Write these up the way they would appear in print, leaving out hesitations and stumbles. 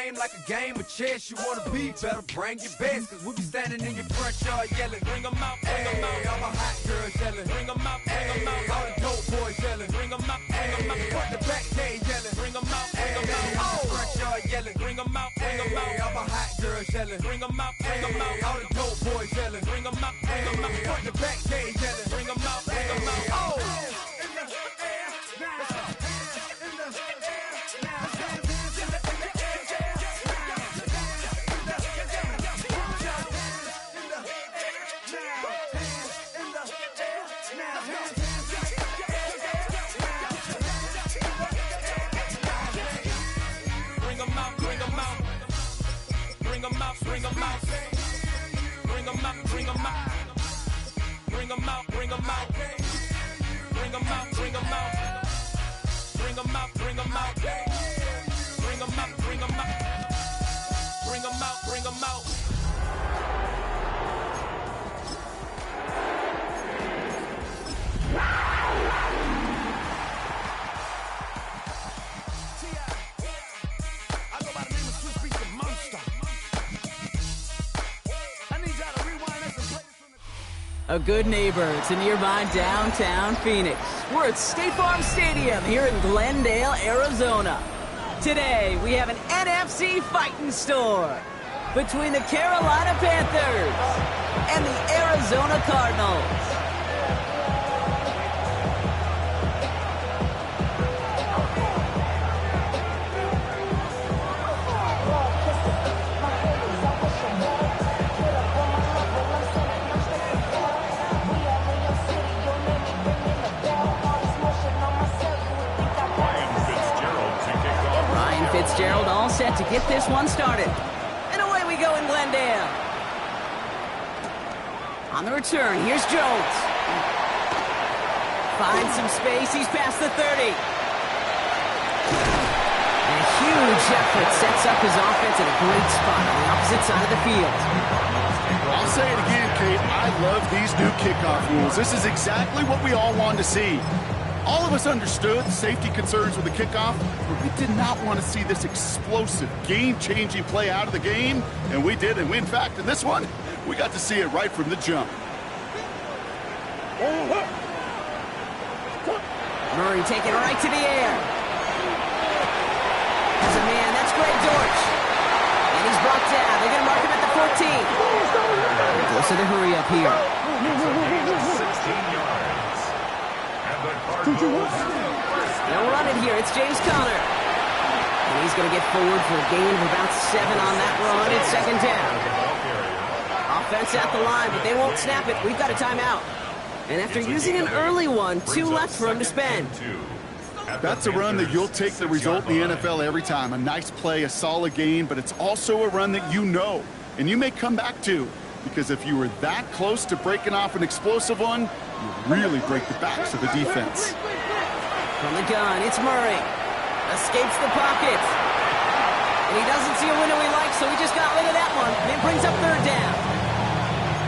game like a game of chess. You wanna be better, bring your best. Cause we be standing in your front yard yelling, bring 'em out, bring 'em out. All my hot girls yelling, bring 'em out, bring 'em out. All the dope boys yelling, bring 'em out, bring 'em out. Front the back gate yelling, bring 'em out, bring 'em out. All the front yard yelling, bring 'em out, bring 'em out. All my hot girls yelling, bring 'em out, bring 'em out. All the dope boys yelling, bring 'em out, bring 'em out. Front the back gate yelling, bring 'em out, bring 'em out. Oh! Bring 'em out, bring 'em out. Bring 'em out, bring 'em out. Bring 'em out, bring 'em out. Bring 'em out, bring 'em out. Bring 'em out, bring 'em out. Bring 'em out, bring 'em out. Bring 'em out, bring 'em out. Bring 'em out, bring 'em out. A good neighbor to nearby downtown Phoenix. We're at State Farm Stadium here in Glendale, Arizona. Today, we have an NFC fighting store between the Carolina Panthers and the Arizona Cardinals. Fitzgerald all set to get this one started. And away we go in Glendale. On the return, here's Jones. Finds some space, he's past the 30. And a huge effort sets up his offense at a great spot on the opposite side of the field. I'll say it again, Kate. I love these new kickoff rules. This is exactly what we all wanted to see. All of us understood safety concerns with the kickoff, but we did not want to see this explosive, game-changing play out of the game, and we did. And in fact, in this one, we got to see it right from the jump. Murray taking right to the air. Has a man, that's Greg Dortch. And he's brought down. They're going to mark him at the 14. Close to the hurry up here. They'll run it here. It's James Conner. And he's going to get forward for a gain of about 7 on that run. It's second down. Offense at the line, but they won't snap it. We've got a timeout. And after using an early one, 2 left for him to spend. That's a run that you'll take the result in the NFL every time. A nice play, a solid gain, but it's also a run that you know, and you may come back to. Because if you were that close to breaking off an explosive one, you really break the backs of the defense. From the gun, it's Murray. Escapes the pocket. And he doesn't see a window he likes, so he just got rid of that one. And it brings up third down.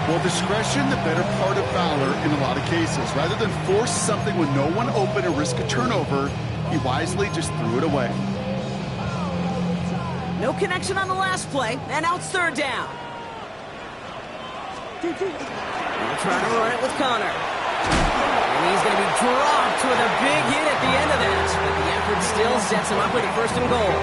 Well, discretion, the better part of valor in a lot of cases. Rather than force something with no one open and risk a turnover, he wisely just threw it away. No connection on the last play, and now it's third down. They're trying to run it with Conner. And he's going to be dropped with a big hit at the end of this. But the effort still sets him up with a first and goal.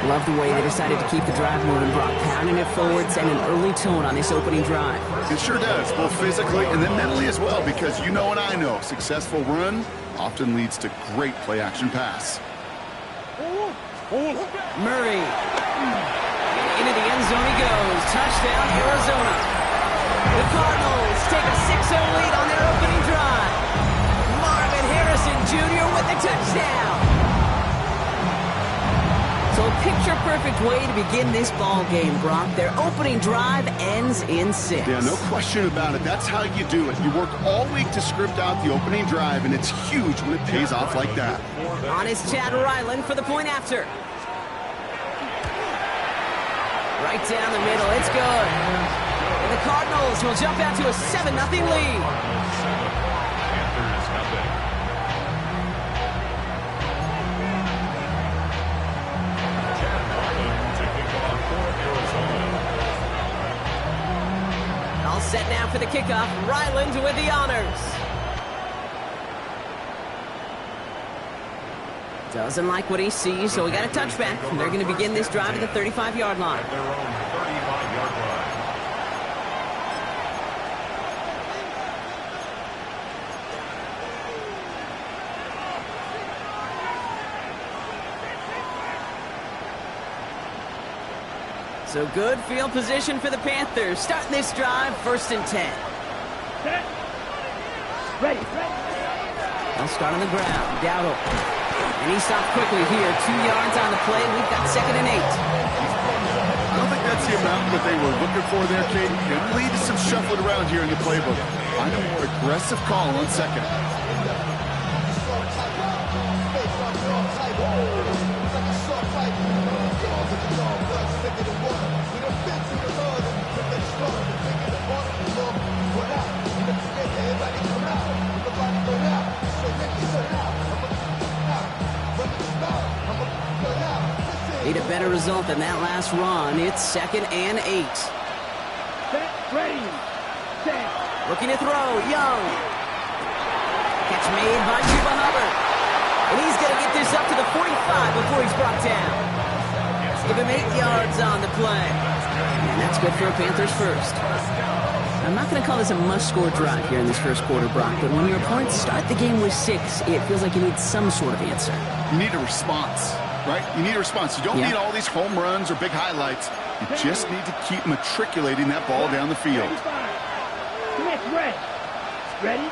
Love the way they decided to keep the drive moving, Brock. Pounding it forward, sending an early tone on this opening drive. It sure does, both physically and then mentally as well, because you know and I know, successful run often leads to great play-action pass. Murray. Into the end zone he goes. Touchdown, Arizona. The Cardinals take a 6-0 lead on their opening drive. Marvin Harrison Jr. with the touchdown. So a picture-perfect way to begin this ball game, Brock. Their opening drive ends in 6. Yeah, no question about it. That's how you do it. You work all week to script out the opening drive, and it's huge when it pays off like that. On is Chad Ryland for the point after. Right down the middle, it's good. And the Cardinals will jump out to a 7-0 lead. now for the kickoff. Ryland with the honors. Doesn't like what he sees, so we got a touchback. And they're going to begin this drive at the 35-yard line. Their own 35-yard line. So good field position for the Panthers. Starting this drive, 1st and 10. Ready. They'll start on the ground. Dowdle. And he stopped quickly here. 2 yards on the play. We've got 2nd and 8. I don't think that's the amount that they were looking for there, Kate. It lead to some shuffling around here in the playbook. Find a more aggressive call on 2nd. Need a better result than that last run. It's 2nd and 8. Ready. Set. Looking to throw. Young. Catch made by Chuba Hubbard. And he's going to get this up to the 45 before he's brought down. Give him 8 yards on the play. And that's good for a Panthers first. I'm not going to call this a must-score drive here in this first quarter, Brock, but when your opponents start the game with 6, it feels like you need some sort of answer. You need a response, right? You need a response. You don't need all these home runs or big highlights. You just need to keep matriculating that ball down the field. Ready.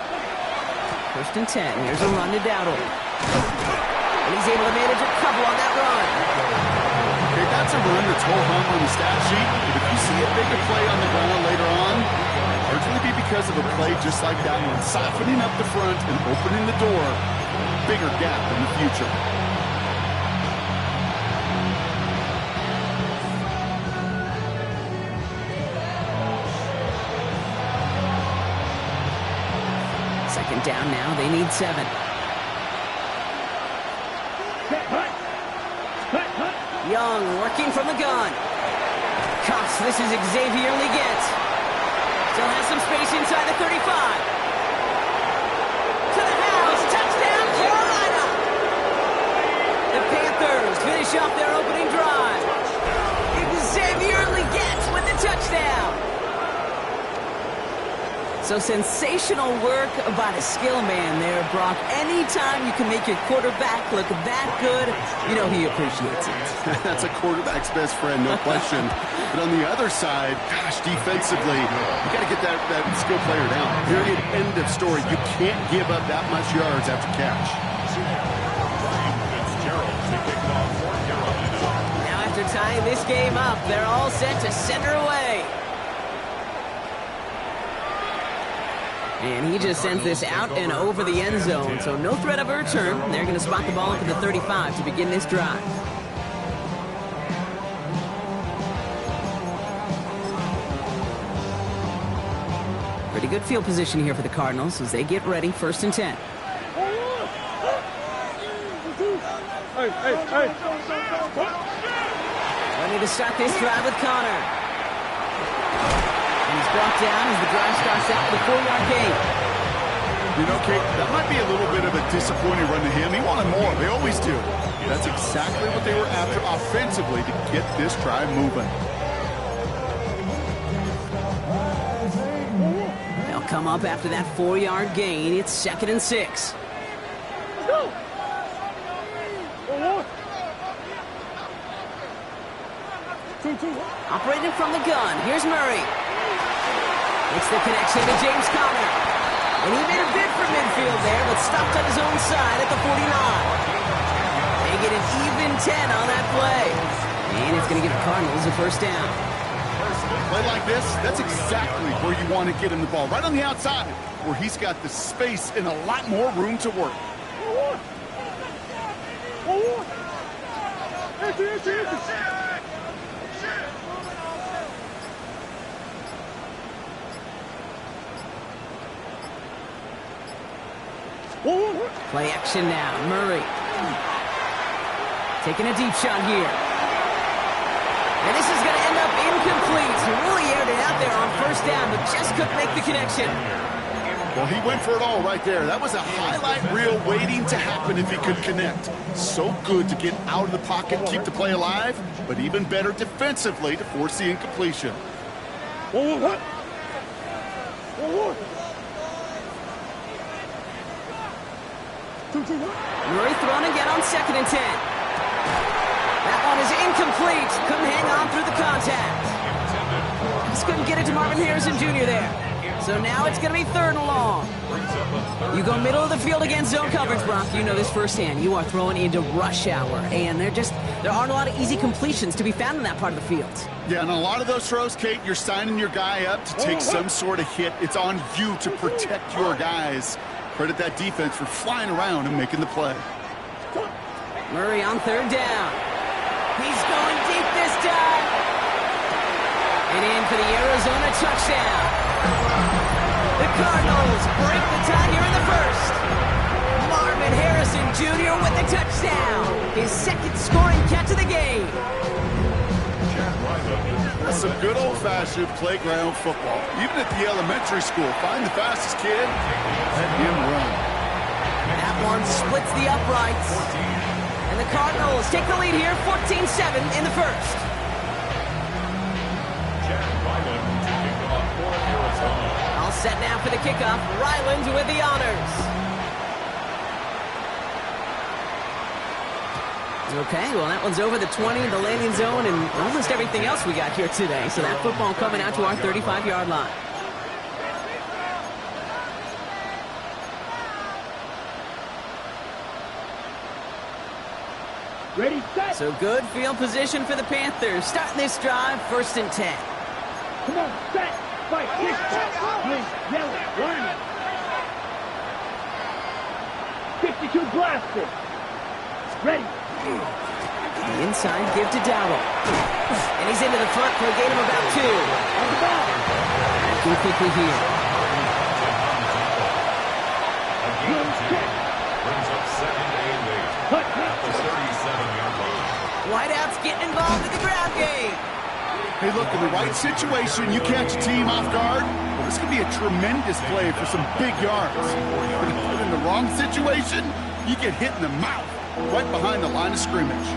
1st and 10. Here's a run to Dowdle. And he's able to manage a couple on that run. Okay, that's a run that's ho-hum on the stat sheet. But if you see a bigger play on the ground later on, it'll largely be because of a play just like that one, softening up the front and opening the door. Bigger gap in the future. Second down now. They need 7. Young working from the gun. Cuffs. This is Xavier Leggett. Still has some space inside the 35. To the house. Touchdown, Carolina. The Panthers finish off their opening drive. Xavier Leggett with the touchdown. So sensational work by the skill man there, Brock. Anytime you can make your quarterback look that good, you know he appreciates it. That's a quarterback's best friend, no question. But on the other side, gosh, defensively, you got to get that skill player down. Period, end of story. You can't give up that much yards after catch. Now after tying this game up, they're all set to center away. And he just sends this out and over the end zone, so no threat of a return. They're going to spot the ball up at the 35 to begin this drive. Pretty good field position here for the Cardinals as they get ready, 1st and 10. Ready to start this drive with Connor. He's brought down as the drive starts out the 4-yard gain. You know, Kate, that might be a little bit of a disappointing run to him. He wanted more. They always do. That's exactly what they were after offensively to get this drive moving. They'll come up after that 4-yard gain. It's 2nd and 6. Operating from the gun. Here's Murray. It's the connection to James Conner. And he made a bid for midfield there, but stopped on his own side at the 49. They get an even 10 on that play. And it's going to give the Cardinals a 1st down. Play like this, that's exactly where you want to get him the ball. Right on the outside, where he's got the space and a lot more room to work. Play action now. Murray. Taking a deep shot here. And this is going to end up incomplete. He really aired it out there on first down, but just couldn't make the connection. Well, he went for it all right there. That was a highlight reel waiting to happen if he could connect. So good to get out of the pocket, keep the play alive, but even better defensively to force the incompletion. What? Murray thrown again on 2nd and 10. That one is incomplete. Couldn't hang on through the contact. Just couldn't get it to Marvin Harrison Jr. there. So now it's going to be 3rd and long. You go middle of the field against zone coverage, Brock. You know this firsthand. You are throwing into rush hour, and there aren't a lot of easy completions to be found in that part of the field. Yeah, and a lot of those throws, Kate, you're signing your guy up to take some sort of hit. It's on you to protect your guys. Credit that defense for flying around and making the play. Murray on 3rd down. He's going deep this time. And in for the Arizona touchdown. The Cardinals break the tie here in the first. Marvin Harrison Jr. with the touchdown. His 2nd scoring catch of the game. That's some good old-fashioned playground football. Even at the elementary school, find the fastest kid, let him run. That one splits the uprights. And the Cardinals take the lead here, 14-7 in the first. All set now for the kickoff. Ryland with the honors. Okay, well, that one's over the 20, the landing zone, and almost everything else we got here today. So that football coming out to our 35-yard line. Ready, set. So good field position for the Panthers. Starting this drive, 1st and 10. Come on, set. Fight, kick, blue, yellow, line. 52 blaster. Ready. The inside give to Dowell. And he's into the front for a gain of about 2. On the ball. Acting quickly here. Blue, kick. Brings up 2nd and 8. Hut, At the 37-yard line. Wideouts getting involved in the ground game. Hey, look, in the right situation, you catch a team off guard. Well, this could be a tremendous play for some big yards. But in the wrong situation, you get hit in the mouth right behind the line of scrimmage.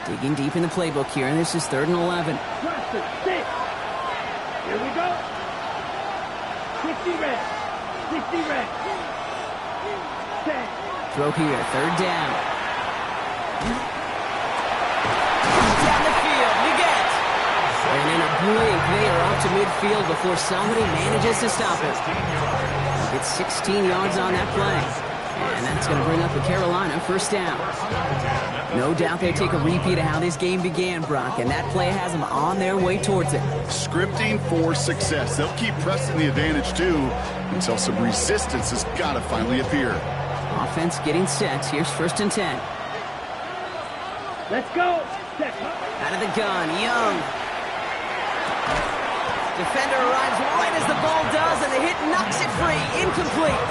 Digging deep in the playbook here, and this is 3rd and 11. Blaster, sit. Here we go. 60 red. 60 red. 10. Throw here, 3rd down. Down the field, Leggett. And in a blink, they are off to midfield before somebody manages to stop it. It's 16 yards on that play. And that's going to bring up the Carolina 1st down. No doubt they take a repeat of how this game began, Brock, and that play has them on their way towards it. Scripting for success. They'll keep pressing the advantage, too, until some resistance has got to finally appear. Offense getting set. Here's 1st and 10. Let's go. Set. Out of the gun, Young. Defender arrives right as the ball does, and the hit knocks it free. Incomplete.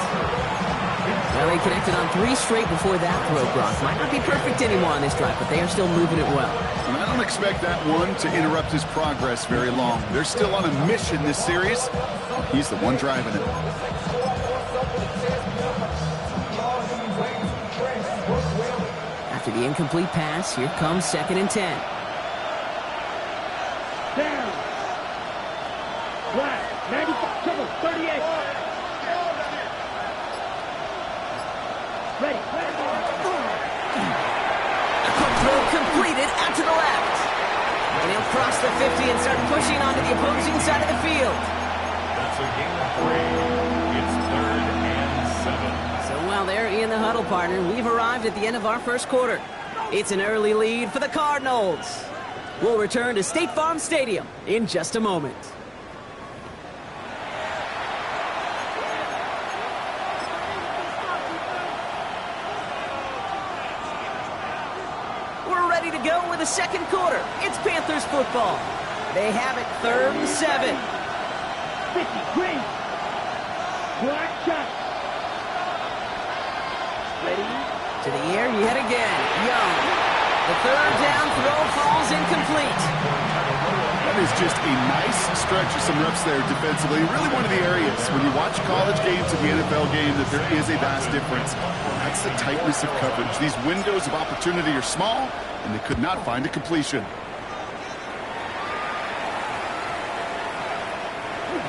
Well, they connected on 3 straight before that throw, Brock. Might not be perfect anymore on this drive, but they are still moving it well. And I don't expect that one to interrupt his progress very long. They're still on a mission this series. He's the one driving it. After the incomplete pass, here comes 2nd and 10. Down. Black. 95. Trouble. 38. Ready. A quick throw completed out to the left. And he'll cross the 50 and start pushing onto the opposing side of the field. That's a gain of 3. It's 3rd and 7. So while they're in the huddle, partner, we've arrived at the end of our first quarter. It's an early lead for the Cardinals. We'll return to State Farm Stadium in just a moment. Go with the second quarter. It's Panthers football. They have it 3rd and 7. 50 green. Black shot. To the air yet again. Young. The third down throw falls incomplete. That is just a nice stretch of some reps there defensively. Really one of the areas when you watch college games to the NFL game that there is a vast difference. That's the tightness of coverage. These windows of opportunity are small, and they could not find a completion.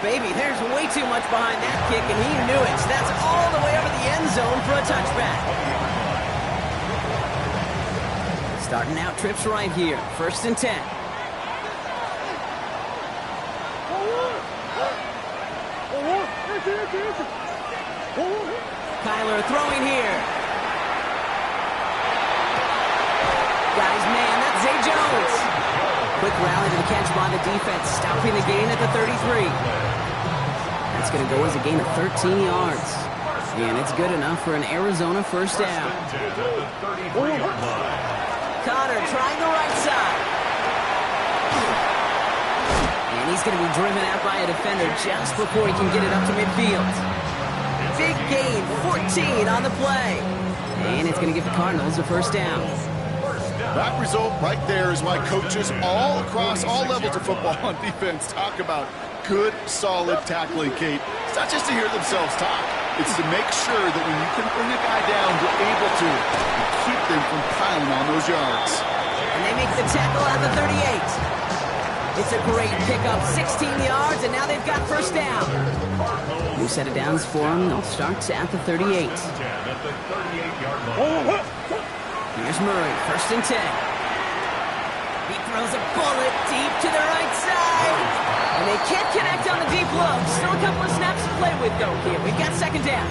Baby, there's way too much behind that kick, and he knew it. That's all the way over the end zone for a touchback. Starting out trips right here. 1st and 10. Kyler throwing here. Got his man. That's Zay Jones. Quick rally to the catch by the defense, stopping the gain at the 33. That's going to go as a gain of 13 yards. And it's good enough for an Arizona first down. Connor trying the right side. And he's going to be driven out by a defender just before he can get it up to midfield. Big gain, 14 on the play. And it's going to give the Cardinals a first down. That result right there is why coaches all across all levels of football on defense talk about good, solid tackling, Kate. It's not just to hear themselves talk. It's to make sure that when you can bring a guy down, you're able to keep them from piling on those yards. And they make the tackle at the 38. It's a great pickup, 16 yards, and now they've got first down. New set of downs for them. They'll start at the 38. Here's Murray, 1st and 10. He throws a bullet deep to the right side. And they can't connect on the deep low. Still a couple of snaps to play with, though, here. We've got 2nd down.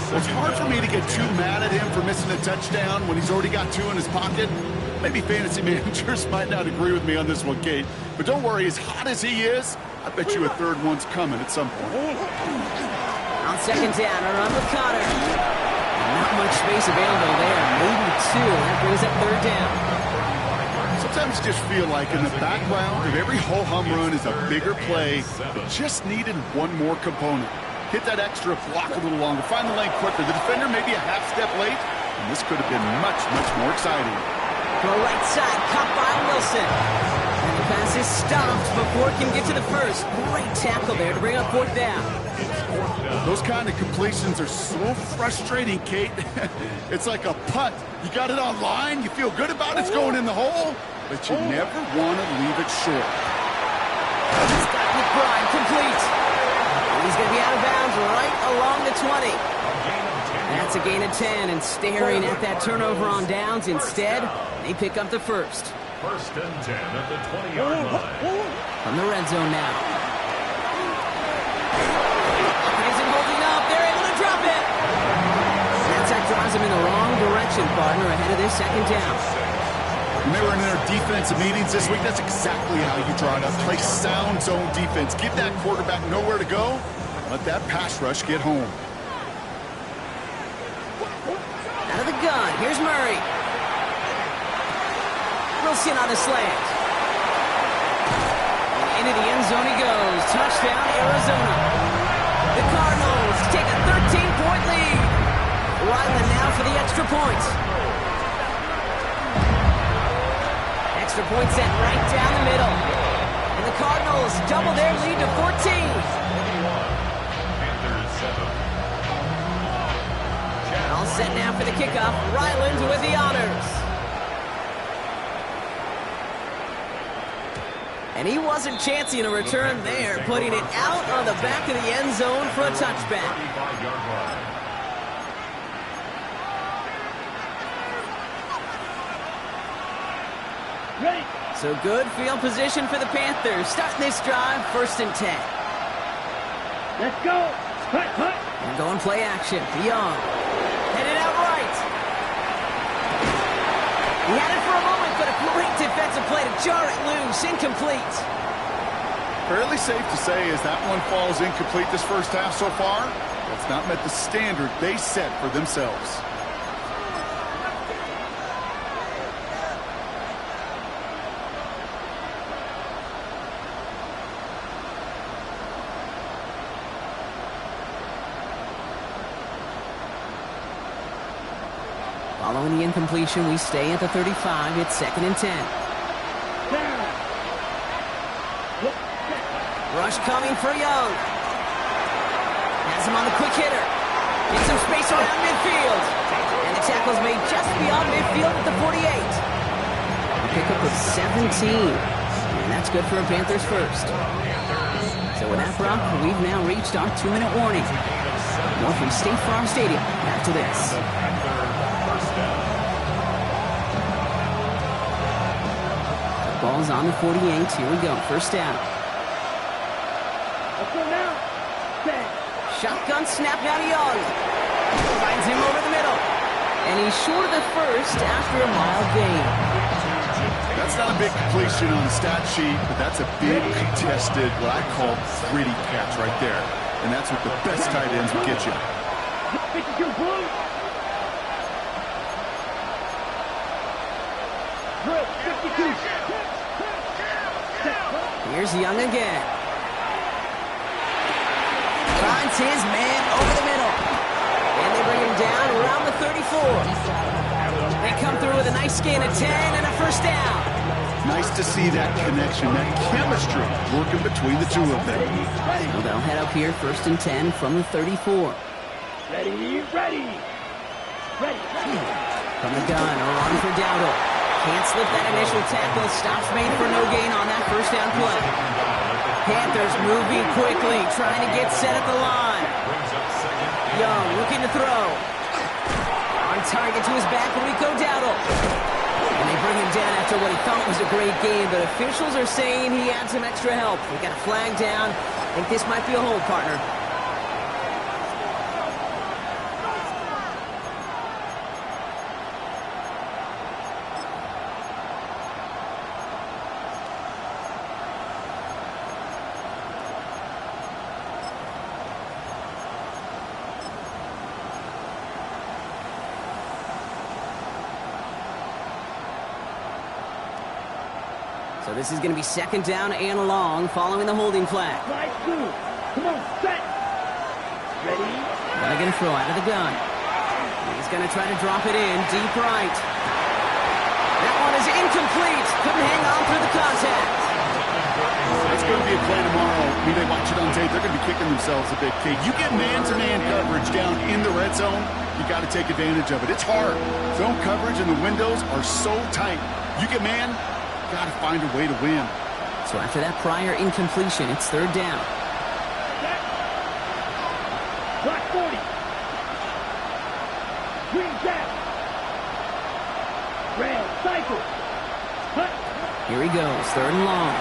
Well, it's hard for me to get too mad at him for missing a touchdown when he's already got 2 in his pocket. Maybe fantasy managers might not agree with me on this one, Kate. But don't worry, as hot as he is, I bet you a 3rd one's coming at some point. On 2nd down, a run with Connor. Not much space available there. Maybe 2. That brings up 3rd down. Sometimes you just feel like in the background of every ho-hum run is a bigger play that just needed one more component. Hit that extra block a little longer, find the lane quicker. The defender maybe a half step late, and this could have been much, much more exciting. To the right side, caught by Wilson. And the pass is stopped before it can get to the first. Great tackle there to bring up 4th down. Those kind of completions are so frustrating, Kate. It's like a punt. You got it on line, you feel good about it's going in the hole, but you never want to leave it short. He's got McBride complete. And he's going to be out of bounds right along the 20. That's a gain of 10, and staring at that turnover on downs. Instead, they pick up the first. 1st and 10 at the 20-yard line. From the red zone now. Isn't holding up. They're able to drop it. That drives them in the wrong direction, partner, ahead of their 2nd down. When they were in their defensive meetings this week, that's exactly how you draw it up. Play sound zone defense. Give that quarterback nowhere to go. Let that pass rush get home. Out of the gun. Here's Murray. Wilson on the slant. And into the end zone he goes. Touchdown, Arizona. The Cardinals take a 13-point lead. Ryland now for the extra point. Extra point set right down the middle. And the Cardinals double their lead to 14. All set now for the kickoff. Ryland with the honors. And he wasn't chancing a return there, putting it out on the back of the end zone for a touchback. Ready. So good field position for the Panthers. Starting this drive, 1st and 10. Let's go. Hut, hut. And going play action. Young. Headed out right. He had it for a moment, but a great defensive play to jar it loose. Incomplete. Fairly safe to say as that one falls incomplete this first half so far, it's not met the standard they set for themselves. Following the incompletion, we stay at the 35. It's 2nd and 10. Down. Rush coming for Young. Has him on the quick hitter. Gets some space around midfield. And the tackle's made just beyond midfield at the 48. The pickup of 17. And that's good for a Panthers first. So with that, Brock, we've now reached our 2-minute warning. More from State Farm Stadium after this. The ball's on the 48. Here we go. First down. Let's go now. Set. Shotgun snap now to Young. Finds him over the middle. And he's short of the first after a mild gain. That's not a big completion on the stat sheet, but that's a big contested, what I call gritty catch right there. And that's what the best tight ends will get you. 52 blue. Drill 52. Here's Young again. Finds his man over the middle. And they bring him down around the 34. They come through with a nice gain of 10 and a first down. Nice to see that connection, that chemistry working between the two of them. So they'll head up here 1st and 10 from the 34. Ready, ready. Ready. From the gun, on for Dowdle. Can't slip that initial tackle. Stops made for no gain on that first down play. Panthers moving quickly, trying to get set at the line. Young looking to throw. On target to his back, Rico Dowdle. And they bring him down after what he thought was a great game, but officials are saying he had some extra help. We got a flag down. I think this might be a hold, partner. So this is going to be 2nd down and long following the holding flag. Slide through. Come on, set. Ready. They're going to throw out of the gun. He's going to try to drop it in deep right. That one is incomplete. Couldn't hang on through the contact. It's going to be a play tomorrow. When they watch it on tape, they're going to be kicking themselves a bit, Kate. You get man-to-man coverage down in the red zone, you got to take advantage of it. It's hard. Zone coverage and the windows are so tight. You get man, got to find a way to win. So after that prior incompletion, it's 3rd down. Set. Block 40. Green gap. Red cycle. Hut. Here he goes, 3rd and long.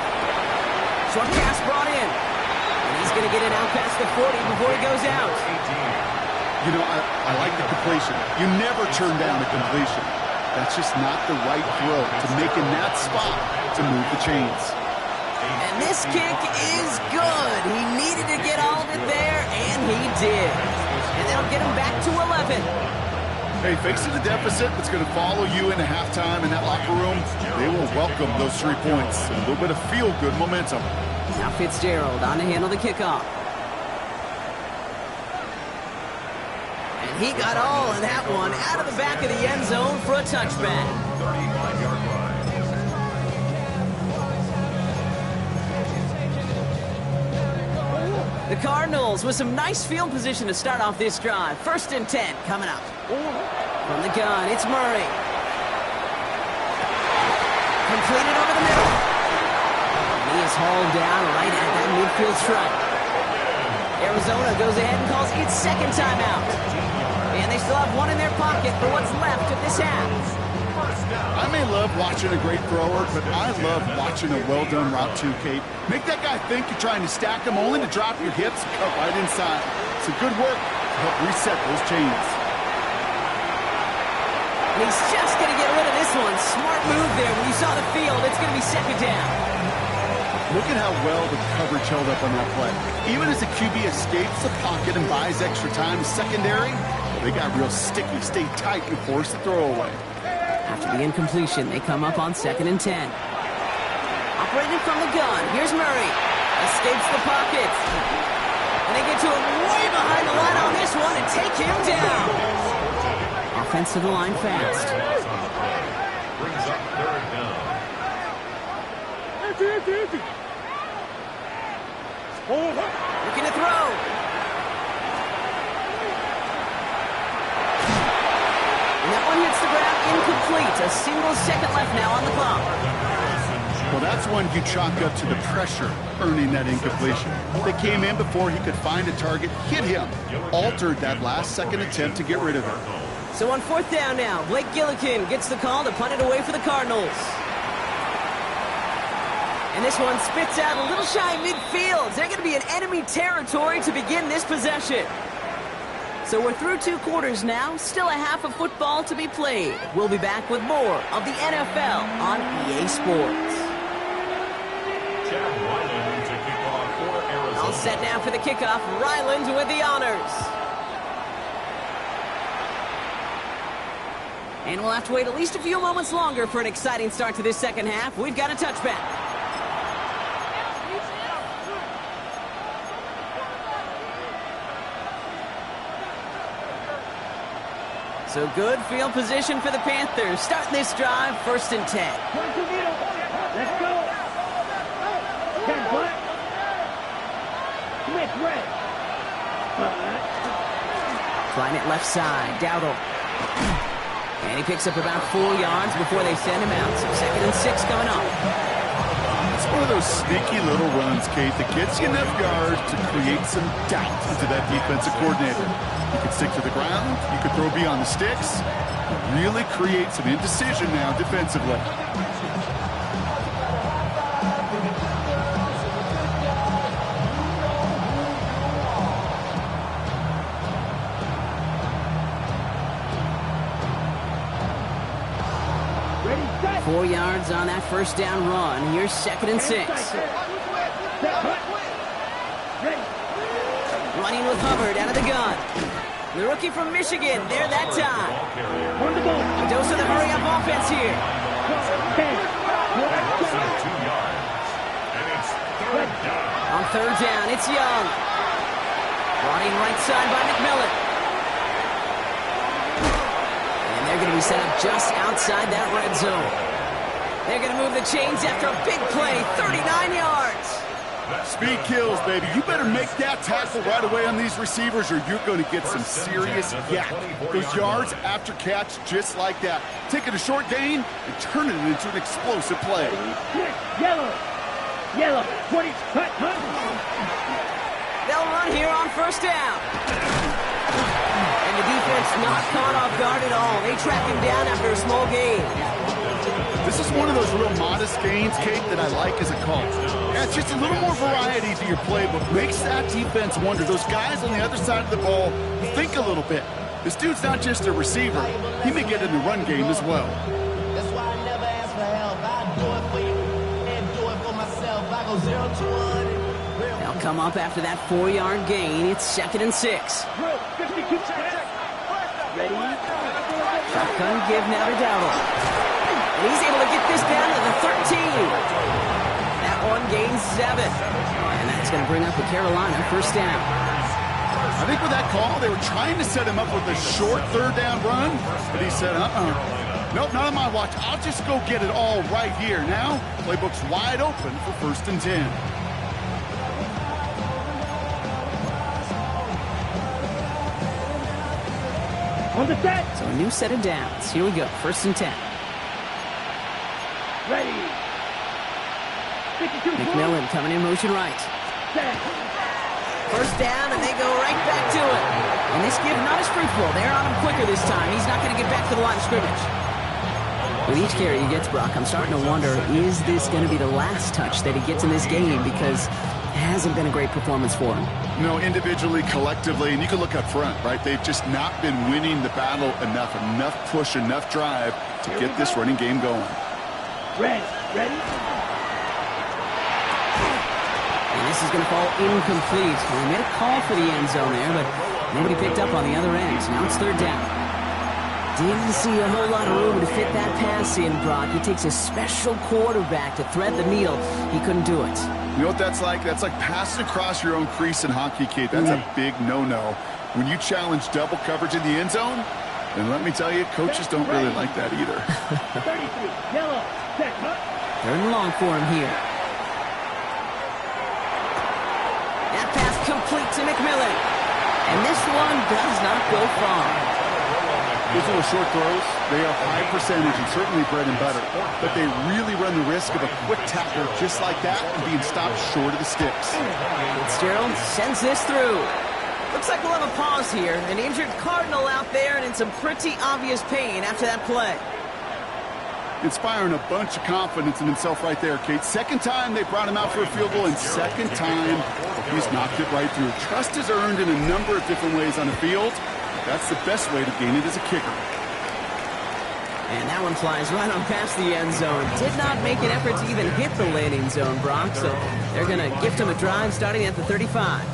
Short pass brought in. And he's going to get it out past the 40 before he goes out. You know, I like the completion. You never turn down a completion. That's just not the right throw to make in that spot to move the chains. And this kick is good. He needed to get all of it there, and he did. And that'll get him back to 11. Hey, facing the deficit that's going to follow you into halftime in that locker room, they will welcome those 3 points. A little bit of feel-good momentum. Now Fitzgerald on to handle the kickoff. And he got all of that one out of the back of the end zone for a touchback. 35-yard line. The Cardinals with some nice field position to start off this drive. 1st and 10 coming up. From the gun, it's Murray. Completed over the middle. And he is hauled down right at that midfield stripe. Arizona goes ahead and calls its 2nd timeout. And they still have one in their pocket for what's left of this half. I may love watching a great thrower, but I love watching a well-done route too, Kate. Make that guy think you're trying to stack him only to drop your hips and cut right inside. It's a good work to help reset those chains. And he's just going to get rid of this one. Smart move there. When you saw the field, it's going to be 2nd down. Look at how well the coverage held up on that play. Even as the QB escapes the pocket and buys extra time secondary, they got real sticky, stay tight, and force the throwaway. After the incompletion, they come up on 2nd and 10. Operating from the gun, here's Murray. Escapes the pocket. And they get to him way behind the line on this one and take him down. defense to the line fast. Brings up third down. Looking to throw. And that one hits the ground incomplete. A single second left now on the clock. Well, that's one you chalk up to the pressure earning that incompletion. They came in before he could find a target, hit him, altered that last-second attempt to get rid of it. So on fourth down now, Blake Gillikin gets the call to punt it away for the Cardinals. And this one spits out a little shy midfield. They're going to be in enemy territory to begin this possession. So we're through 2 quarters now, still a half of football to be played. We'll be back with more of the NFL on EA Sports. Chad Ryland to kick off for Arizona. All set now for the kickoff. Ryland with the honors. And we'll have to wait at least a few moments longer for an exciting start to this second half. We've got a touchback. So good field position for the Panthers. Starting this drive, 1st and 10. Let's go. Ken Black. Smith red. Flying it left side, Dowdle. And he picks up about 4 yards before they send him out. So 2nd and 6 coming up. It's one of those sneaky little runs, Kate, that gets you enough yards to create some doubt into that defensive coordinator. You can stick to the ground, you can throw beyond the sticks, really create some indecision now defensively. Ready, set. 4 yards on that 1st down run. Here's 2nd and 6. Ready. Running with Hubbard out of the gun. The rookie from Michigan, there that time. On the ball. A dose of the hurry-up offense here. 10. 2 yards. And it's third down. On 3rd down, it's Young. Running right side by McMillan. And they're going to be set up just outside that red zone. They're going to move the chains after a big play, 39 yards. Speed kills, baby. You better make that tackle right away on these receivers or you're going to get some serious yak. Those yards after catch just like that. Taking a short gain and turning it into an explosive play. Yellow. Yellow. 20. Hut. They'll run here on 1st down. And the defense not caught off guard at all. They track him down after a small gain. This is one of those real modest gains, Kate, that I like as a call. Yeah, it's just a little more variety to your playbook. Makes that defense wonder. Those guys on the other side of the ball think a little bit. This dude's not just a receiver. He may get in the run game as well. That's why I never ask for help. I do it for you and do it for myself. I go 0 to 1. They'll come up after that 4-yard gain. It's 2nd and 6. Drill. 52. Ready. Shotgun give now to Dowdle. And he's able to get this down to the 13. That one gains 7. And that's going to bring up the Carolina 1st down. I think with that call, they were trying to set him up with a short 3rd down run, but he said, nope, not on my watch. I'll just go get it all right here. Now, playbook's wide open for 1st and 10. On the set. So a new set of downs. Here we go, 1st and 10. Ready. 52. McMillan coming in motion right. Set. 1st down, and they go right back to it. And this give not as fruitful. They're on him quicker this time. He's not going to get back to the line of scrimmage. With each carry he gets, Brock, I'm starting to wonder, is this going to be the last touch that he gets in this game? Because it hasn't been a great performance for him. No, individually, collectively, and you can look up front, right? They've just not been winning the battle enough push, enough drive to get this running game going. Ready. And this is going to fall incomplete. Well, he made a call for the end zone there, but nobody picked up on the other end. So now it's 3rd down. Didn't see a whole lot of room to fit that pass in, Brock. It takes a special quarterback to thread the needle. He couldn't do it. You know what that's like? That's like passing across your own crease in hockey, Kate. That's a big no-no. When you challenge double coverage in the end zone, And let me tell you, coaches don't really like that either. 33, yellow, set, cut. Third and long for him here. That pass complete to McMillan. And this one does not go far. Those little short throws, they are high percentage and certainly bread and butter. But they really run the risk of a quick tackle just like that and being stopped short of the sticks. Fitzgerald sends this through. Looks like we'll have a pause here. An injured Cardinal out there and in some pretty obvious pain after that play. Inspiring a bunch of confidence in himself right there, Kate. Second time they brought him out for a field goal, and second time he's knocked it right through. Trust is earned in a number of different ways on the field. That's the best way to gain it as a kicker. And that one flies right on past the end zone. Did not make an effort to even hit the landing zone, Brock, so they're going to gift him a drive starting at the 35.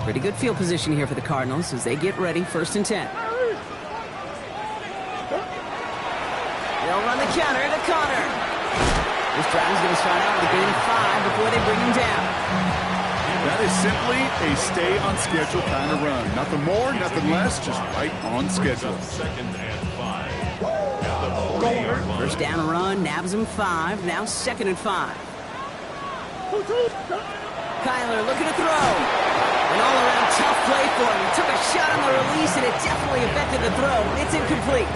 Pretty good field position here for the Cardinals as they get ready, 1st and 10. They'll run the counter to Connor. This drive is going to start out with a gain of 5 before they bring him down. That is simply a stay on schedule kind of run. Nothing more, nothing less, just right on schedule. 2nd and 5. First down run, nabs him 5, now 2nd and 5. Kyler looking to throw. An all-around tough play for him. He took a shot on the release, and it definitely affected the throw. It's incomplete.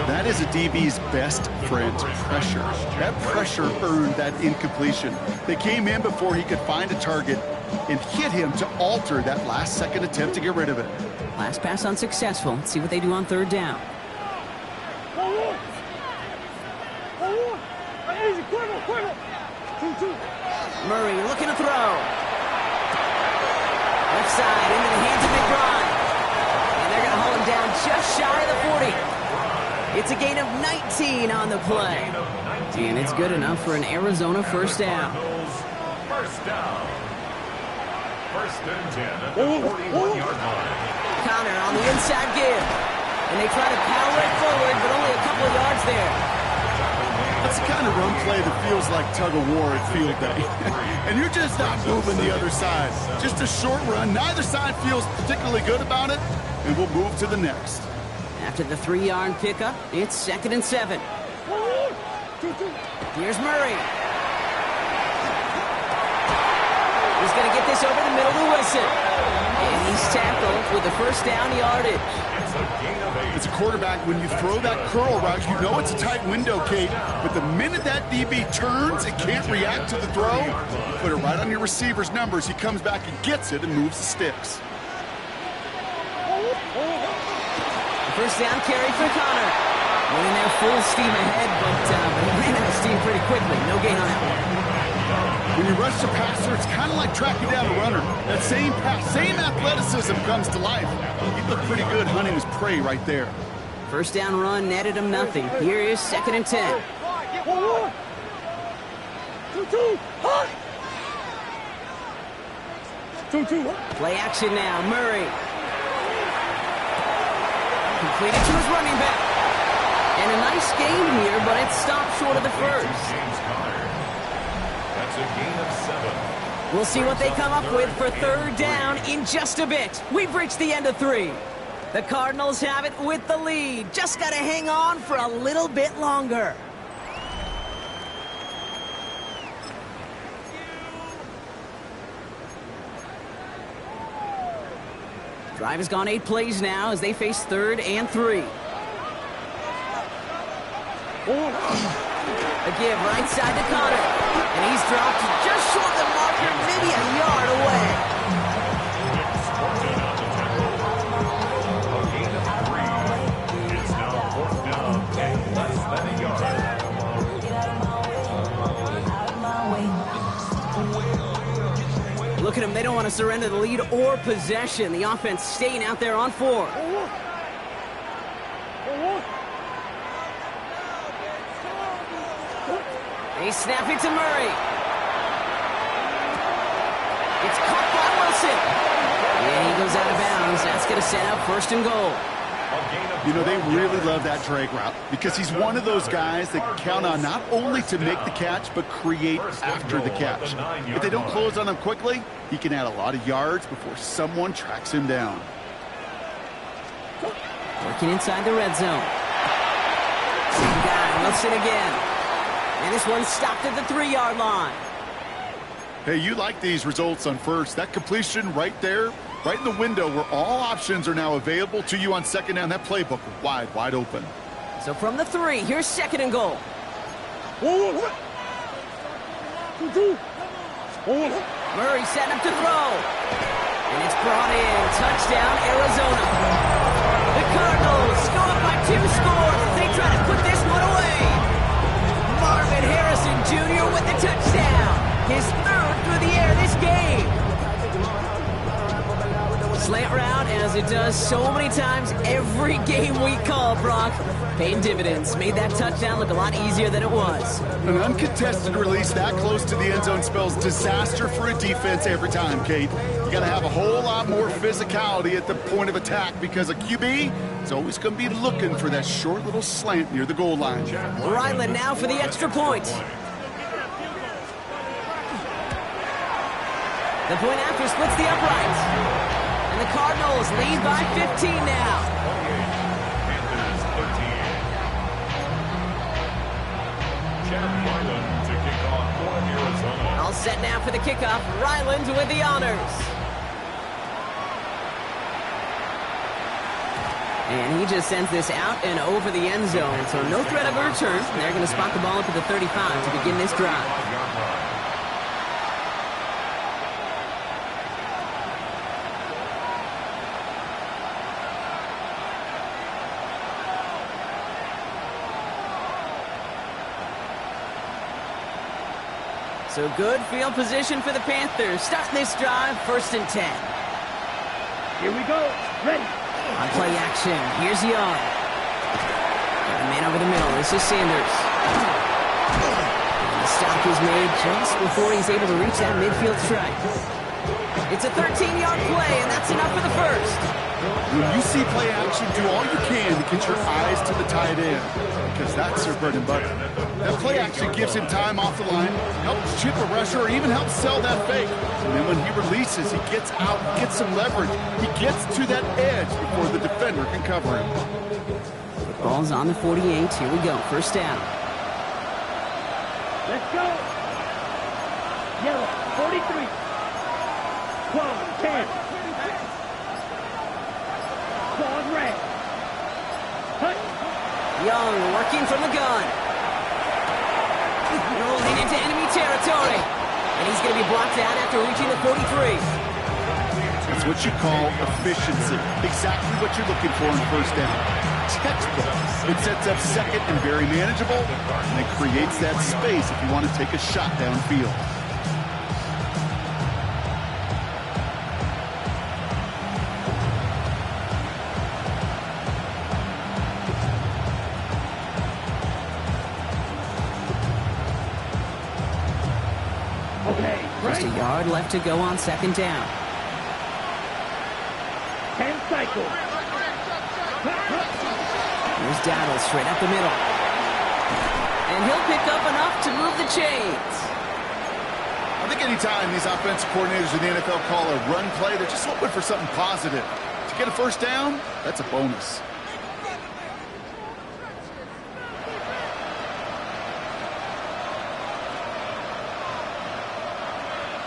That is a DB's best friend, pressure. That pressure earned that incompletion. They came in before he could find a target and hit him to alter that last-second attempt to get rid of it. Last pass unsuccessful. Let's see what they do on 3rd down. Murray looking to throw. Left side into the hands of McBride. And they're going to haul him down just shy of the 40. It's a gain of 19 on the play. And it's good enough for an Arizona 1st down. 1st down. 1st and 10 at the 41-yard line. Connor on the inside give. And they try to power it forward, but only a couple of yards there. That's the kind of run play that feels like tug-of-war at field day. And you're just not moving the other side. Just a short run. Neither side feels particularly good about it, and we'll move to the next. After the 3-yard pickup, it's 2nd and 7. Here's Murray. He's going to get this over the middle to Wilson. And he's tackled with the 1st down yardage. As a quarterback, when you throw that curl route, you know it's a tight window, Kate. But the minute that DB turns and can't react to the throw, you put it right on your receiver's numbers. He comes back and gets it and moves the sticks. The 1st down carry for Connor. Running there full steam ahead, but he ran out of steam pretty quickly. No gain on that one. When you rush the passer, it's kind of like tracking down a runner. That same pass, same athleticism comes to life. He looked pretty good hunting his prey right there. 1st down run netted him nothing. Here is 2nd and 10. Play action now. Murray. Completed to his running back. And a nice game here, but it stopped short of the 1st. That's a gain of 7. We'll see what they come up with for 3rd down in just a bit. We've reached the end of 3. The Cardinals have it with the lead. Just got to hang on for a little bit longer. Drive has gone 8 plays now as they face 3rd and 3. A give right side to Connor. And he's dropped just short of the marker, maybe a yard away. A gain of 3. It's now 4th down and less than a yard. Look at them. They don't want to surrender the lead or possession. The offense staying out there on 4. They snap it to Murray. It's caught by Wilson. And he goes out of bounds. That's going to set up 1st and goal. You know, they really love that drag route because he's one of those guys that count on not only to make the catch, but create after the catch. If they don't close on him quickly, he can add a lot of yards before someone tracks him down. Working inside the red zone. Same guy, Wilson again. And this one stopped at the 3-yard line. Hey, you like these results on first. That completion right there, right in the window where all options are now available to you on second down. That playbook wide open. So from the 3, here's second and goal. Murray setting up to throw. And it's brought in. Touchdown, Arizona. The Cardinals go up by 2 scores as they try to put this one away. Marvin Harrison Jr. with the touchdown. His 3rd through the air this game. Slant route, as it does so many times every game we call, Brock. Paying dividends. Made that touchdown look a lot easier than it was. An uncontested release that close to the end zone spells disaster for a defense every time, Kate. You got to have a whole lot more physicality at the point of attack because a QB is always going to be looking for that short little slant near the goal line. Ryland now for the extra point. The point after splits the uprights. And the Cardinals lead by 15 now. Ryland to kick off for Arizona. All set now for the kickoff. Ryland with the honors. And he just sends this out and over the end zone. So no threat of a return. They're going to spot the ball up at the 35 to begin this drive. So good field position for the Panthers. Starting this drive, 1st and 10. Here we go. Ready. On play action, here's Young. Got a man over the middle. This is Sanders. And the stop is made just before he's able to reach that midfield strike. It's a 13-yard play, and that's enough for the first. When you see play action, do all you can to get your eyes to the tight end because that's their bread and butter. That play action gives him time off the line, helps chip a rusher, or even helps sell that fake. And then when he releases, he gets out, gets some leverage. He gets to that edge before the defender can cover him. Ball's on the 48. Here we go. 1st down. Let's go. Yellow, 43. 12, 10. Claws red. Touch. Young working from the gun. Rolling into enemy territory. And he's going to be blocked out after reaching the 43. That's what you call efficiency. Exactly what you're looking for in 1st down. Textbook. It sets up second and very manageable, and it creates that space if you want to take a shot downfield. Just a yard left to go on 2nd down. 10 cycles. Here's Dowdle straight up the middle. And he'll pick up enough to move the chains. I think anytime these offensive coordinators in the NFL call a run play, they're just hoping for something positive. To get a 1st down, that's a bonus.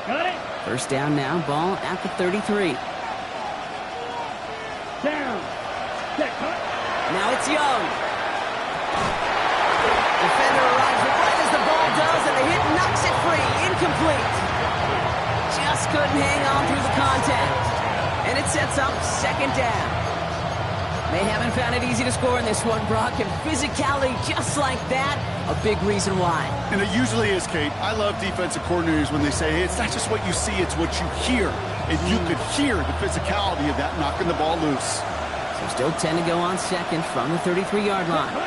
Got it. 1st down now, ball at the 33. Down. Set. Cut. Now it's Young. Defender arrives right as the ball does, and the hit knocks it free. Incomplete. Just couldn't hang on through the contact. And it sets up 2nd down. They haven't found it easy to score in this one, Brock, and physicality just like that, a big reason why. And it usually is, Kate. I love defensive coordinators when they say, hey, it's not just what you see, it's what you hear. And you could hear the physicality of that knocking the ball loose. So still 10 to go on 2nd from the 33-yard line.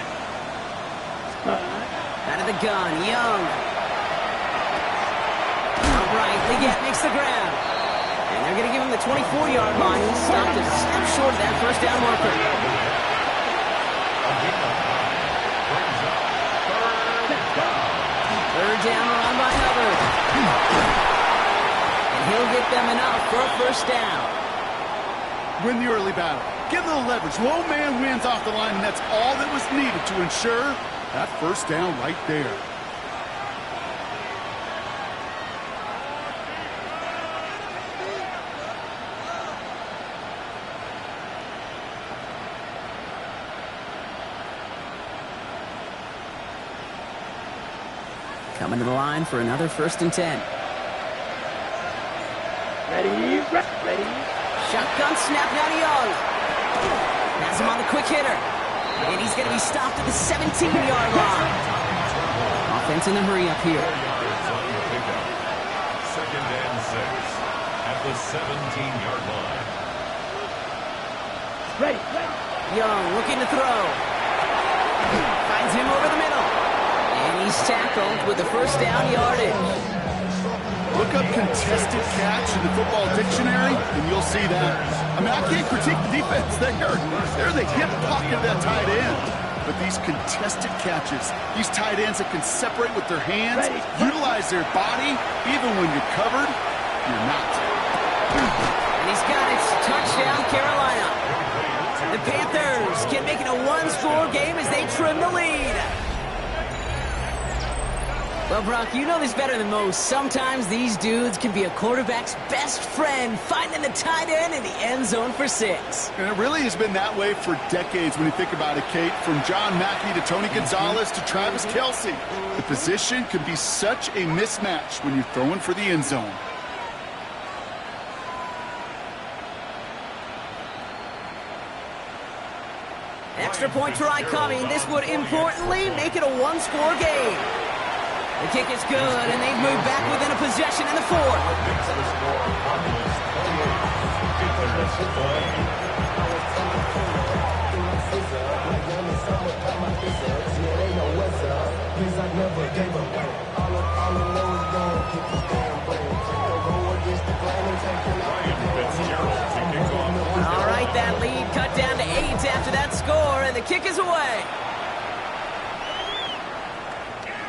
Out of the gun, Young. All right, Leggett makes the grab. And they're going to give him the 24-yard line. He stopped a step short of that 1st down marker. Third down run by Hubbard. And he'll get them enough for a first down. Win the early battle. Get a little leverage. Low man wins off the line, and that's all that was needed to ensure that first down right there. Coming to the line for another 1st and 10. Ready. Shotgun snap, Nadiol. Has him on the quick hitter. And he's going to be stopped at the 17-yard line. Offense in the hurry up here. 2nd and 6 at the 17-yard line. Ready. Young looking to throw. Finds him over the middle. And he's tackled with the first down yardage. Look up contested catch in the football dictionary, and you'll see that. I mean, I can't critique the defense. They're the hip pocket of that tight end. But these contested catches, these tight ends that can separate with their hands, utilize their body, even when you're covered, you're not. And he's got it. Touchdown, Carolina. The Panthers can make it a one-score game as they trim the lead. Well, Brock, you know this better than most. Sometimes these dudes can be a quarterback's best friend, finding the tight end in the end zone for 6. And it really has been that way for decades when you think about it, Kate. From John Mackey to Tony Gonzalez to Travis Kelce. The position can be such a mismatch when you're throwing for the end zone. Extra point try coming. This would importantly make it a one-score game. The kick is good, and they've moved back within a possession in the 4th. All right, that lead cut down to 8 after that score, and the kick is away.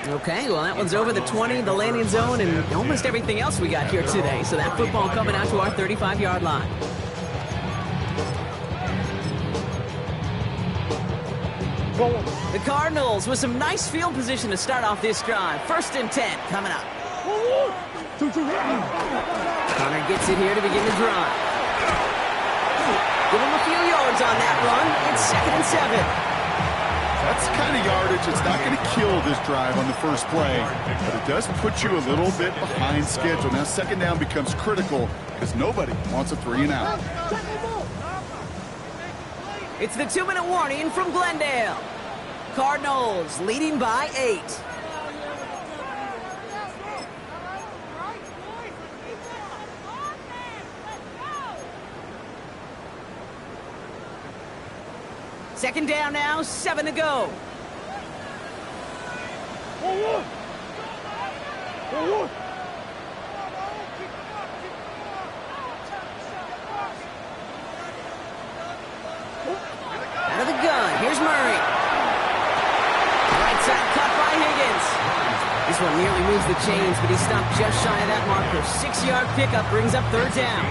Okay, well, that one's over the 20, the landing zone, and almost everything else we got here today. So that football coming out to our 35-yard line. The Cardinals with some nice field position to start off this drive. 1st and 10 coming up. Connor gets it here to begin the drive. Give him a few yards on that run. It's 2nd and 7. That's the kind of yardage that's not going to kill this drive on the first play, but it does put you a little bit behind schedule. Now 2nd down becomes critical because nobody wants a 3 and out. It's the 2-minute warning from Glendale. Cardinals leading by 8. Second down now, 7 to go. Out of the gun, here's Murray. Right side cut by Higgins. This one nearly moves the chains, but he stopped just shy of that marker. 6-yard pickup brings up 3rd down.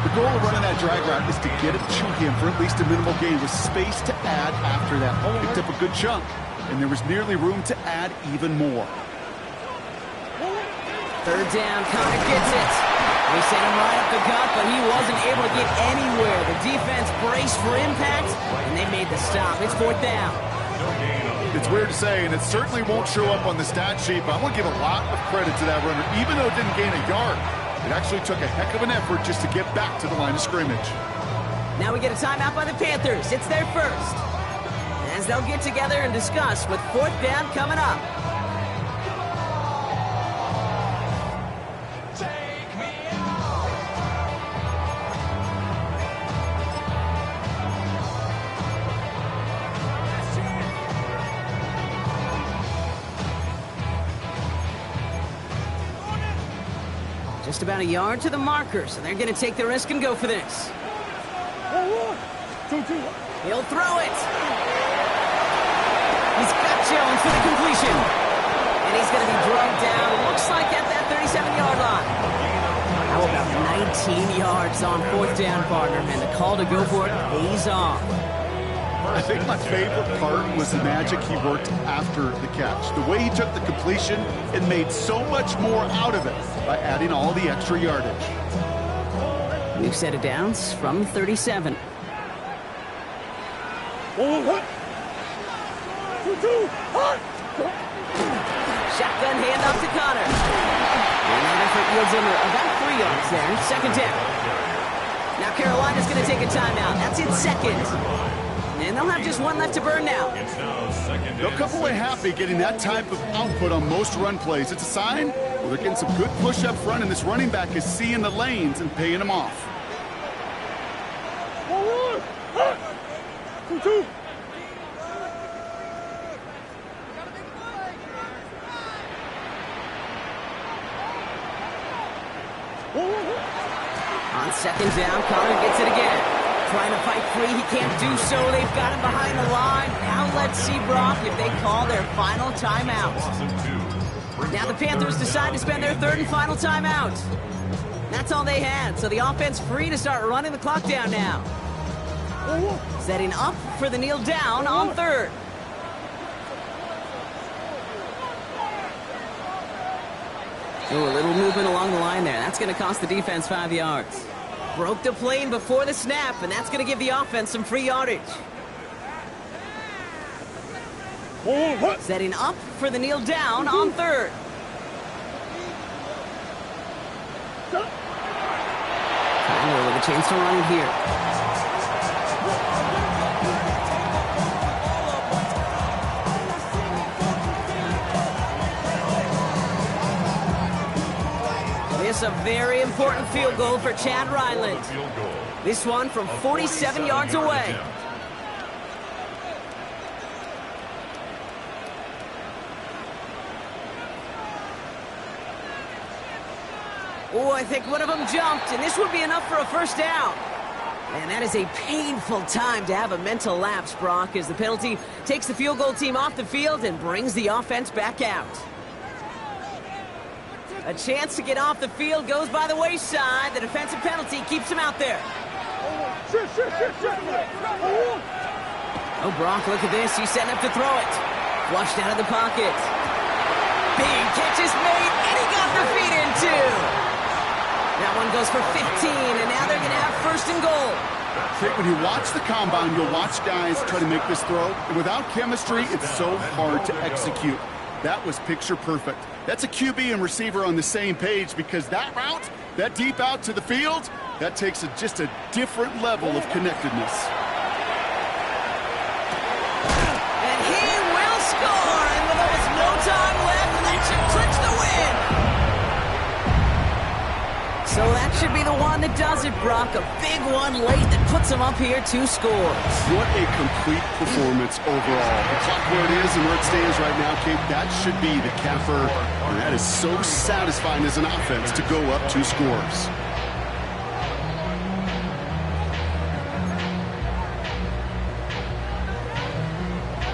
The goal of running that drag route is to get it to him for at least a minimal gain with space to add after that. Picked up a good chunk, and there was nearly room to add even more. 3rd down, Connor gets it. They sent him right up the gut, but he wasn't able to get anywhere. The defense braced for impact, and they made the stop. It's 4th down. It's weird to say, and it certainly won't show up on the stat sheet, but I'm going to give a lot of credit to that runner, even though it didn't gain a yard. It actually took a heck of an effort just to get back to the line of scrimmage. Now we get a timeout by the Panthers. It's their first. As they'll get together and discuss with 4th down coming up. Just about a yard to the marker, so they're going to take the risk and go for this. He'll throw it. He's got Jones for the completion. And he's going to be drugged down, looks like at that 37-yard line. How about 19 yards on fourth down, partner? And the call to go for it pays off. I think my favorite part was the magic he worked after the catch. The way he took the completion and made so much more out of it by adding all the extra yardage. New set of downs from 37. Shotgun handoff to Connor. And that effort yields him about 3 yards there. Second down. Now Carolina's going to take a timeout. That's in second. And they'll have just one left to burn now. They'll come away happy getting that type of output on most run plays. It's a sign well, they're getting some good push up front, and this running back is seeing the lanes and paying them off. On second down, Connor gets it again. Trying to fight free, he can't do so. They've got him behind the line. Now let's see, Brock, if they call their final timeout. Now the Panthers decide to spend their third and final timeout. That's all they had, so the offense free to start running the clock down now. Setting up for the kneel down on third. Ooh, a little movement along the line there. That's going to cost the defense 5 yards. Broke the plane before the snap, and that's going to give the offense some free yardage. Setting up for the kneel down on third. Tyler with a chance to run here. This is a very important field goal for Chad Ryland. This one from 47 yards away. Oh, I think one of them jumped, and this would be enough for a first down. And that is a painful time to have a mental lapse, Brock, as the penalty takes the field goal team off the field and brings the offense back out. A chance to get off the field goes by the wayside. The defensive penalty keeps him out there. Oh, Brock, look at this. He's setting up to throw it. Flushed out of the pocket. Big catch is made, and he got the feet in, too. That one goes for 15, and now they're going to have first and goal. I think when you watch the combine, you'll watch guys try to make this throw, and without chemistry, it's so hard to execute. That was picture perfect. That's a QB and receiver on the same page because that route, that deep out to the field, that takes just a different level of connectedness. And he will score, and with almost no time left, that should clinch the win. So that should be the one that does it, Brock. A big one late that puts him up here 2 scores. What a complete performance overall. The clock where it is and where it stands right now, Kate, that should be the capper. And that is so satisfying as an offense to go up 2 scores.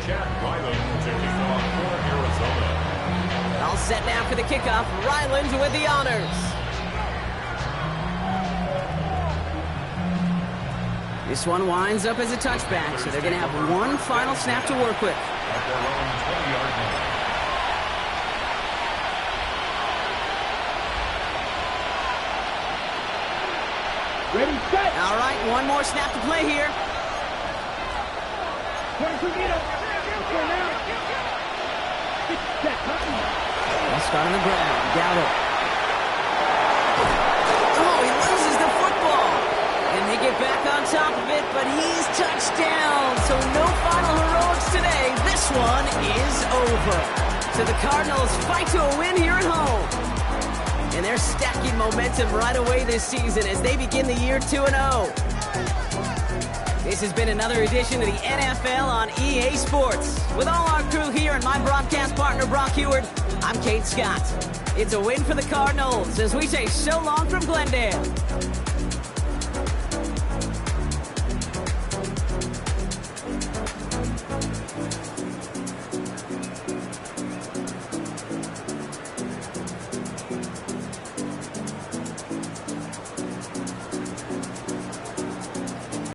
Chad Ryland taking off for Arizona. All set now for the kickoff. Ryland with the honors. This one winds up as a touchback, so they're going to have one final snap to work with. At their own 20-yard line. Ready, set. All right, one more snap to play here. 22 meters. Okay, now. Set. Let's start on the ground. Gallo. Oh, he loses the football. And they get back on top of it, but he's touched down. So no final heroics today. This one is over. So the Cardinals fight to a win here at home. And they're stacking momentum right away this season as they begin the year 2-0. This has been another edition of the NFL on EA Sports. With all our crew here and my broadcast partner, Brock Heward, I'm Kate Scott. It's a win for the Cardinals as we say so long from Glendale.